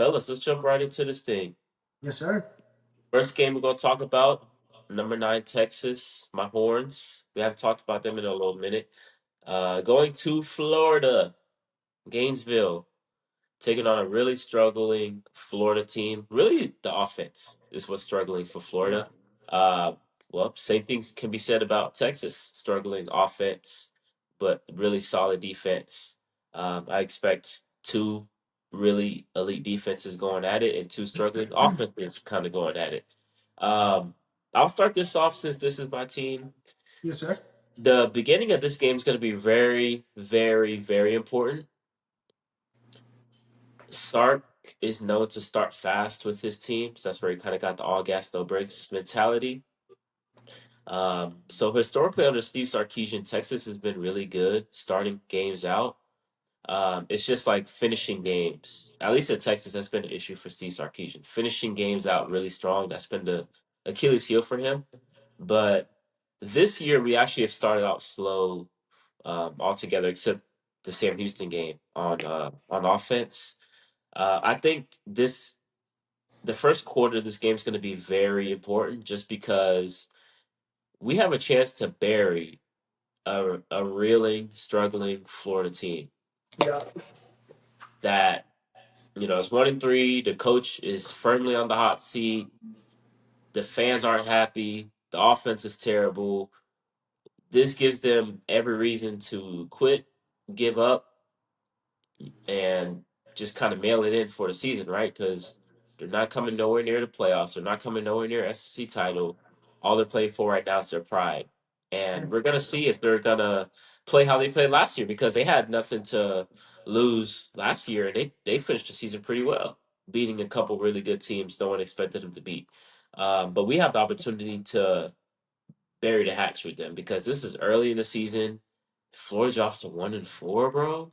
Fellas, let's jump right into this thing. Yes, sir. First game we're gonna talk about, number 9 Texas, my Horns. We haven't talked about them in a little minute. Going to Florida, Gainesville, taking on a really struggling Florida team. Really, the offense is what's struggling for Yeah. Florida. Uh, well, same things can be said about Texas, struggling offense, but really solid defense. I expect two really elite defenses going at it and two struggling offenses kind of going at it. Um, I'll start this off since this is my team. Yes, sir. The beginning of this game is going to be very, very, very important. Sark is known to start fast with his teams. That's where he kind of got the all gas, no brakes mentality. So historically, under Steve Sarkisian, Texas has been really good starting games out. It's just like finishing games. At least at Texas, that's been an issue for Steve Sarkisian. Finishing games out really strong. That's been the Achilles heel for him. But this year, we actually have started out slow altogether, except the Sam Houston game on offense. I think the first quarter of this game is going to be very important just because we have a chance to bury a reeling, struggling Florida team Yeah. that, is 1-3. The coach is firmly on the hot seat. The fans aren't happy. The offense is terrible. This gives them every reason to quit, give up, and just kind of mail it in for the season, right? Because they're not coming nowhere near the playoffs. They're not coming nowhere near SEC title. All they're playing for right now is their pride. And And we're gonna see if they're gonna play how they played last year because they had nothing to lose last year and they finished the season pretty well, beating a couple really good teams no one expected them to beat. But we have the opportunity to bury the hatch with them because this is early in the season. Florida drops to 1-4, bro.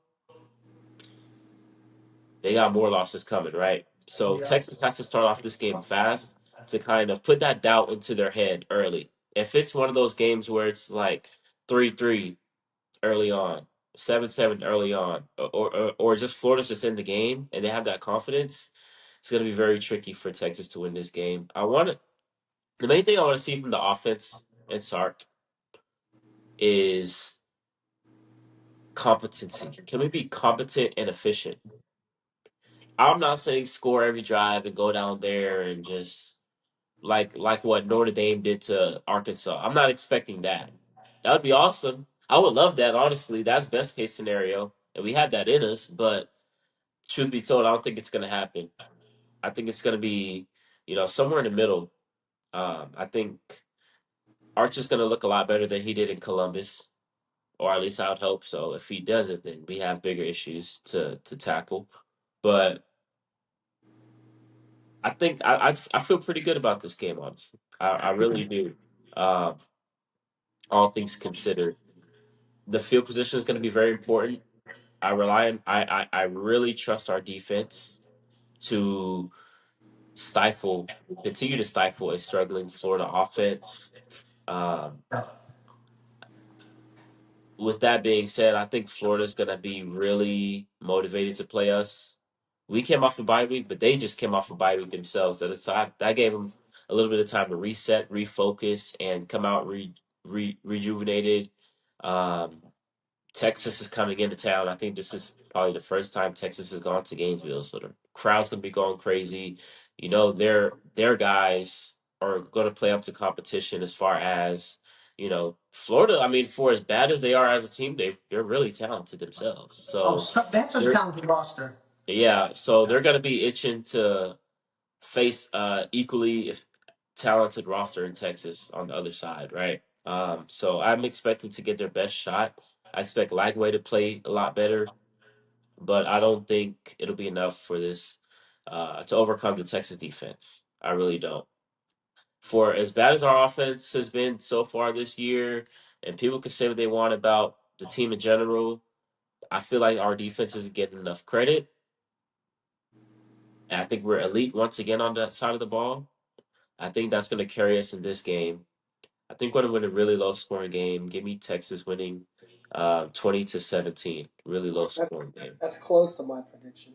They got more losses coming, right? So yeah. Texas has to start off this game fast to kind of put that doubt into their head early. If it's one of those games where it's like 3-3 early on, 7-7 early on, or just Florida's just in the game and they have that confidence, it's going to be very tricky for Texas to win this game. The main thing I want to see from the offense and Sark is competency. Can we be competent and efficient? I'm not saying score every drive and go down there and just like what Notre Dame did to Arkansas. I'm not expecting that. That would be awesome. I would love that, honestly. That's best case scenario. And we have that in us, but truth be told, I don't think it's gonna happen. I think it's gonna be, somewhere in the middle. I think Archer's gonna look a lot better than he did in Columbus, or at least I would hope so. If he doesn't, then we have bigger issues to tackle. But I feel pretty good about this game, honestly. I really do. Um, all things considered, the field position is going to be very important. I really trust our defense to stifle, continue to stifle a struggling Florida offense. Um, with that being said, I think Florida's going to be really motivated to play us. We came off a bye week, but they just came off a bye week themselves. That gave them a little bit of time to reset, refocus, and come out rejuvenated. Um, Texas is coming into town. I think this is probably the first time Texas has gone to Gainesville, so the crowd's gonna be going crazy. Their guys are gonna play up to competition as far as Florida. I mean, for as bad as they are as a team, they're really talented themselves. Oh, So that's a they're talented roster. yeah, so they're gonna be itching to face equally if talented roster in Texas on the other side, right? So I'm expecting to get their best shot. I expect Lagway to play a lot better, but I don't think it'll be enough for this to overcome the Texas defense. I really don't. For as bad as our offense has been so far this year, and people can say what they want about the team in general, I feel like our defense isn't getting enough credit. And I think we're elite once again on that side of the ball. I think that's going to carry us in this game. I think we're going to win a really low scoring game. Give me Texas winning 20-17. Really low That scoring game. that's close to my prediction.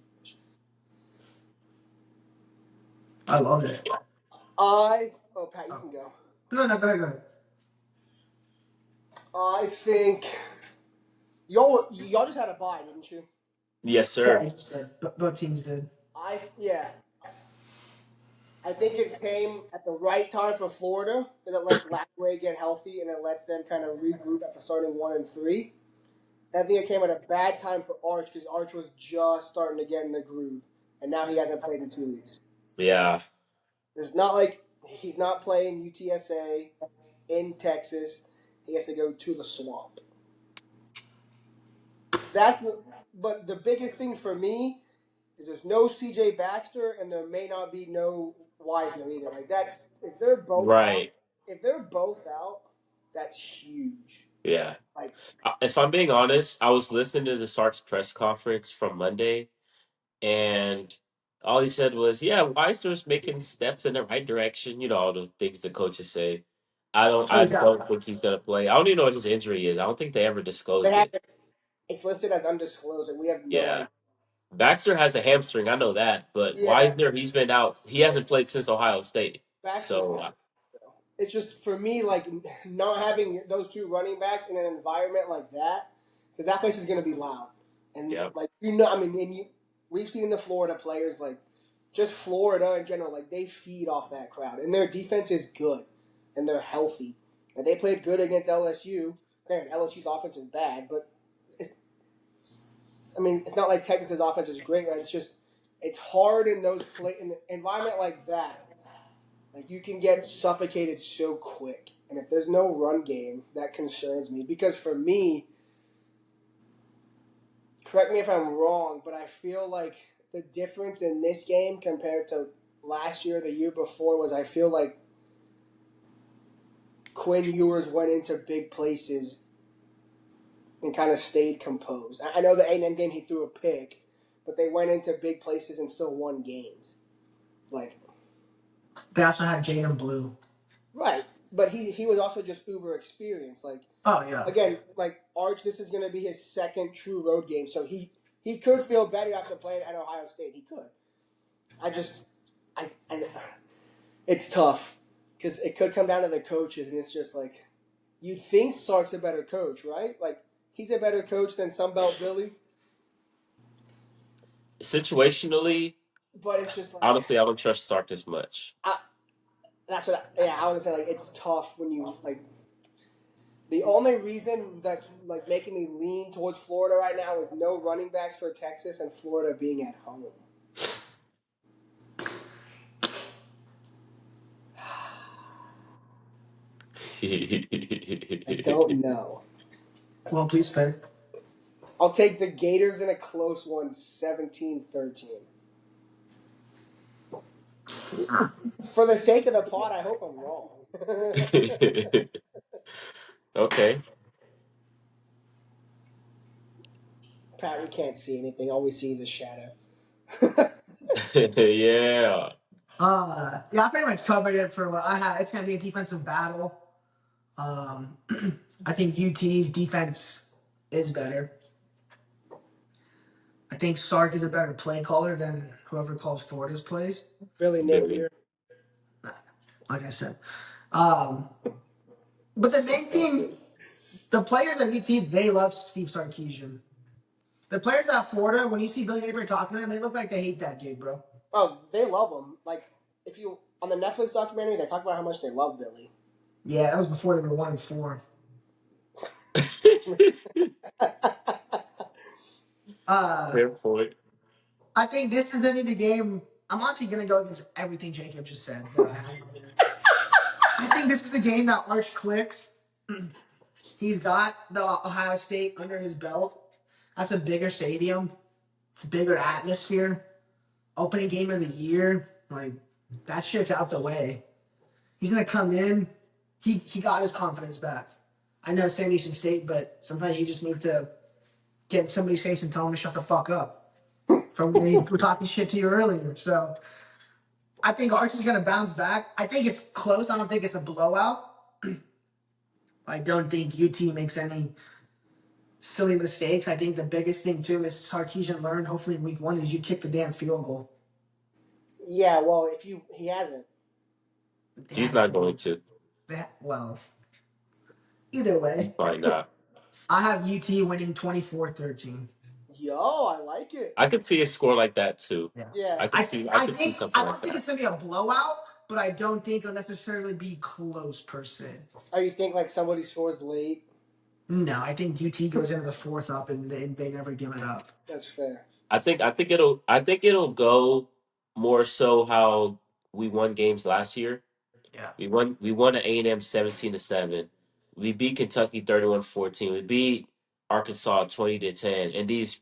I love it. Pat, you can go. No, no, go ahead, go ahead. I think y'all just had a bye, didn't you? Yes, sir. Yes, both teams did. Yeah. I think it came at the right time for Florida because it lets Lagway get healthy and it lets them kind of regroup after starting 1-3. And I think it came at a bad time for Arch because Arch was just starting to get in the groove, and now he hasn't played in 2 weeks. Yeah. It's not like he's not playing UTSA in Texas. He has to go to the swamp. But the biggest thing for me is there's no CJ Baxter and there may not be no Wisner either. Like that's if they're both out, Right. if they're both out, that's huge. Yeah. Like If I'm being honest, I was listening to the Sark's press conference from Monday, and all he said was, "Yeah, Weiser's making steps in the right direction." You know, all the things the coaches say. I don't. So I he's don't out. think he's gonna play. I don't even know what his injury is. I don't think they ever they disclosed have it. it's listed as undisclosed and we have no Yeah. idea. Baxter has a hamstring. I know that, but Yeah, Wisner, he's been out. He hasn't played since Ohio State. Baxter's So, out. It's just for me like not having those two running backs in an environment like that because that place is going to be loud and yeah. like I mean, we've seen the Florida players like just Florida in general like they feed off that crowd and their defense is good and they're healthy and they played good against LSU. Granted, LSU's offense is bad, but it's I mean it's not like Texas's offense is great. Right? It's just it's hard in in an environment like that. Like you can get suffocated so quick, and if there's no run game, that concerns me. Because for me, correct me if I'm wrong, but I feel like the difference in this game compared to last year, the year before, was I feel like Quinn Ewers went into big places and kind of stayed composed. I know the A&M game he threw a pick, but they went into big places and still won games. Like They also had Jaden Blue. right, but he was also just uber experienced. Like Oh yeah. again, like Arch, this is going to be his second true road game, so he could feel better after playing at Ohio State. He could. I just, I it's tough because it could come down to the coaches, and it's just like you'd think Sark's a better coach, right? Like he's a better coach than Sunbelt Billy, Situationally, but it's just like honestly, I don't trust Sark as much. I, yeah, I was gonna say like it's tough when you like. The only reason that's like making me lean towards Florida right now is no running backs for Texas and Florida being at home. I don't know. Well, please spare. I'll take the Gators in a close one, 17-13. For the sake of the plot, I hope I'm wrong. Okay. Pat, we can't see anything. All we see is a shadow. Yeah. Yeah, I pretty much covered it for what I had. It's gonna be a defensive battle. Um, I think UT's defense is better. I think Sark is a better play caller than whoever calls Florida's plays. Billy Billy. Napier. Like I said, um, but the main thing, the players at UT, they love Steve Sarkisian. The players at Florida, when you see Billy Napier talking to them, they look like they hate that gig, bro. Oh, they love him. Like, if you, on the Netflix documentary, they talk about how much they love Billy. Yeah, that was before they were 1-4. Uh, Fair point. I think this is any the game. I'm honestly gonna go against everything Jacob just said. But I think this is the game that Arch clicks. He's got the Ohio State under his belt. That's a bigger stadium, bigger atmosphere. Opening game of the year, like that shit's out the way. He's gonna come in. He got his confidence back. I know Sam Houston State, but sometimes you just need to get in somebody's face and tell them to shut the fuck up. From they were talking shit to you earlier. So I think Archie's gonna bounce back. I think it's close. I don't think it's a blowout. I don't think UT makes any silly mistakes. I think the biggest thing too is Sarkisian learned hopefully in week one is you kick the damn field goal. Yeah, well, if he hasn't. They He's haven't not played. going to. Well, either He's way, probably not. I have UT winning 24-13. Yo, I like it. I could see a score like that too. Yeah. Yeah. I could see something I like don't think that. it's gonna be a blowout, but I don't think it'll necessarily be close per se. Or you think like somebody scores late? No, I think UT goes into the fourth up and they never give it up. That's fair. I think it'll go more so how we won games last year. Yeah. We won at A&M 17-7. We beat Kentucky 31-14. We beat Arkansas 20-10.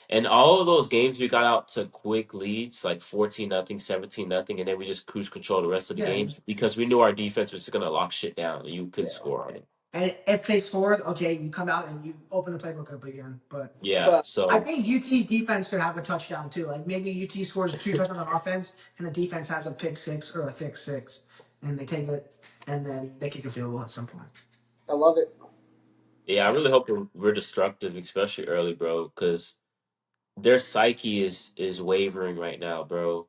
And all of those games we got out to quick leads, like 14-0, 17-0, and then we just cruise control the rest of the Yeah. games because we knew our defense was just gonna lock shit down and you couldn't Yeah. score on it. And if they scored, okay, you come out and you open the playbook up again. But Yeah. But I So think UT's defense could have a touchdown too. Like maybe UT scores two touchdowns on offense, and the defense has a pick six or a thick six, and they take it, and then they kick a field goal at some point. I love it. yeah, I really hope we're destructive, especially early, bro, because their psyche is wavering right now, bro.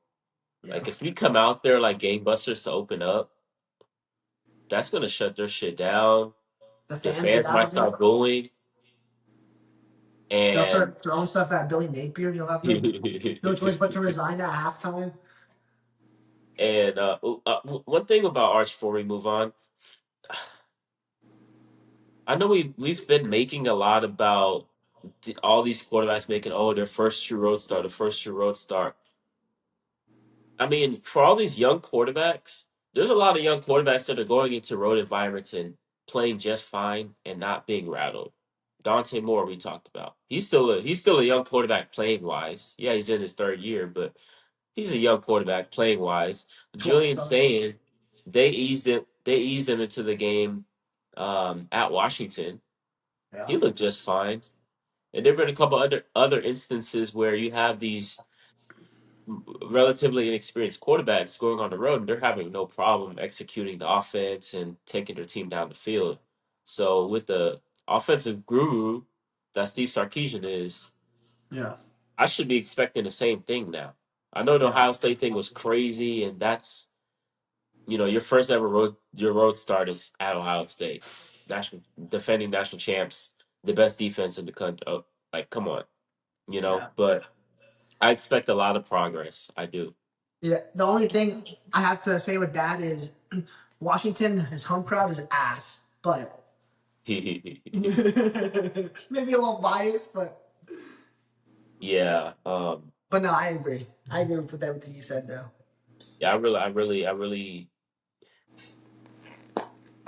Yeah. Like if we come out there like gangbusters to open up, that's gonna shut their shit down. The Their fans get fans out might of it. start booing, They'll and start throwing stuff at Billy Napier. You'll have no choice but to resign at halftime. and one thing about Arch before we move on, I know we've been making a lot about all these quarterbacks making their first true road start, the first true road start. I mean, for all these young quarterbacks, there's a lot of young quarterbacks that are going into road environments and playing just fine and not being rattled. Dante Moore, we talked about. He's still a young quarterback playing wise. Yeah, he's in his third year, but he's a young quarterback playing wise. 12 Julian starts. saying they eased him into the game at Washington. Yeah. He looked just fine. And there have been a couple other instances where you have these relatively inexperienced quarterbacks going on the road and they're having no problem executing the offense and taking their team down the field. So with the offensive guru that Steve Sarkisian is, Yeah. I should be expecting the same thing now. I know the Yeah. Ohio State thing was crazy, and that's your first ever road start is at Ohio State, national defending national champs, the best defense in the country. Oh, like, come on, Yeah. But I expect a lot of progress. I do. Yeah. The only thing I have to say with that is Washington, his home crowd is ass. But maybe a little biased, Yeah, but no, I agree. I agree with everything you said though. yeah. I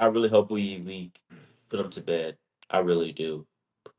really hope we put them to bed. I really do.